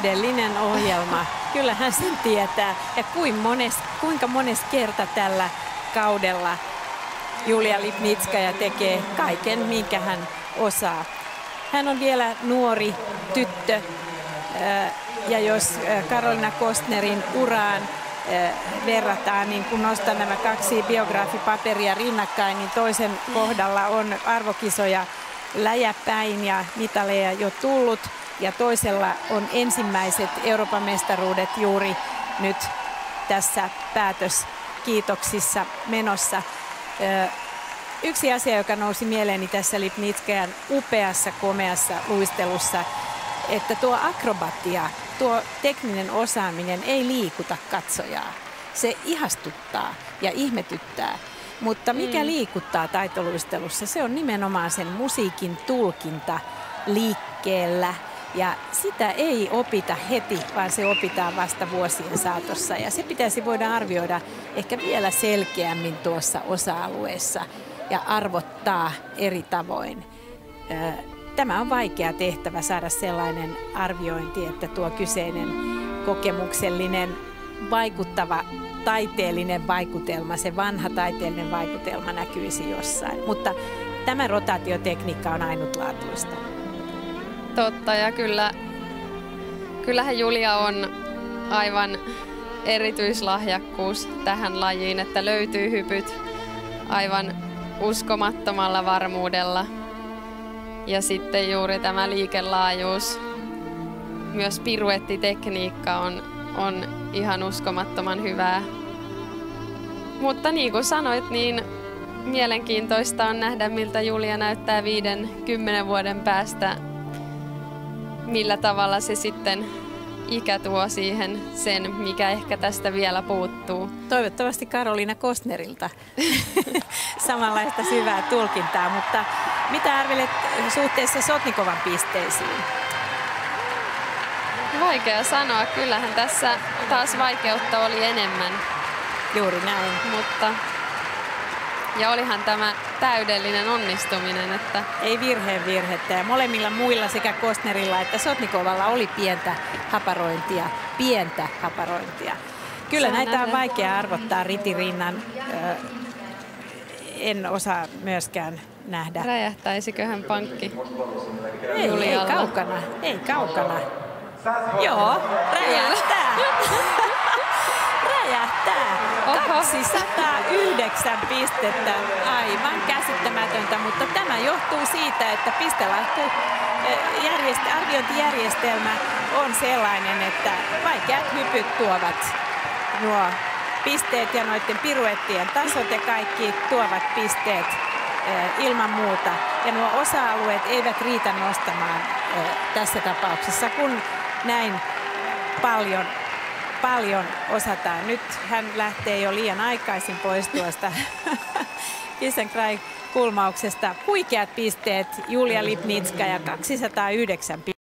täydellinen ohjelma. Kyllä hän sen tietää. Ja kuinka mones kerta tällä kaudella Julia Lipnitskaja tekee kaiken, minkä hän osaa. Hän on vielä nuori tyttö. Ja jos Karolina Kostnerin uraan verrataan, niin kun nostan nämä kaksi biograafipaperia rinnakkain, niin toisen kohdalla on arvokisoja läjäpäin ja mitaleja jo tullut. Ja toisella on ensimmäiset Euroopan mestaruudet juuri nyt tässä päätöskiitoksissa menossa. Yksi asia, joka nousi mieleeni tässä Lipnitskajan upeassa, komeassa luistelussa, että tuo akrobatia, tuo tekninen osaaminen ei liikuta katsojaa. Se ihastuttaa ja ihmetyttää. Mutta mikä liikuttaa taitoluistelussa, se on nimenomaan sen musiikin tulkinta liikkeellä. Ja sitä ei opita heti, vaan se opitaan vasta vuosien saatossa. Ja se pitäisi voida arvioida ehkä vielä selkeämmin tuossa osa-alueessa ja arvottaa eri tavoin. Tämä on vaikea tehtävä saada sellainen arviointi, että tuo kyseinen kokemuksellinen, vaikuttava, taiteellinen vaikutelma, se vanha taiteellinen vaikutelma näkyisi jossain. Mutta tämä rotaatiotekniikka on ainutlaatuista. Totta, ja kyllähän Julia on aivan erityislahjakkuus tähän lajiin, että löytyy hypyt aivan uskomattomalla varmuudella. Ja sitten juuri tämä liikelaajuus, myös piruettitekniikka on ihan uskomattoman hyvää. Mutta niin kuin sanoit, niin mielenkiintoista on nähdä, miltä Julia näyttää 5-10 vuoden päästä. Millä tavalla se sitten ikä tuo siihen sen, mikä ehkä tästä vielä puuttuu. Toivottavasti Karolina Kostnerilta samanlaista syvää tulkintaa, mutta mitä arvelet suhteessa Sotnikovan pisteisiin? Vaikea sanoa, kyllähän tässä taas vaikeutta oli enemmän. Juuri näin. Ja olihan tämä täydellinen onnistuminen. Että ei virhettä. Ja molemmilla muilla sekä Kostnerilla että Sotnikovalla oli pientä haparointia. Kyllä näitä on vaikea arvottaa ritirinnan. En osaa myöskään nähdä. Räjähtäisiköhän pankki Ei kaukana. Joo, räjähtää. Räjähtää. 209 pistettä. Aivan käsittämätöntä, mutta tämä johtuu siitä, että pistelahtu arviointijärjestelmä on sellainen, että vaikeat hypyt tuovat nuo pisteet ja noiden piruettien tasot ja kaikki tuovat pisteet ilman muuta. Ja nuo osa-alueet eivät riitä nostamaan tässä tapauksessa, kun näin paljon osataan. Nyt hän lähtee jo liian aikaisin pois tuosta Kissenkraj kulmauksesta. Huikeat pisteet, Julia Lipnitskaja 209 pistettä.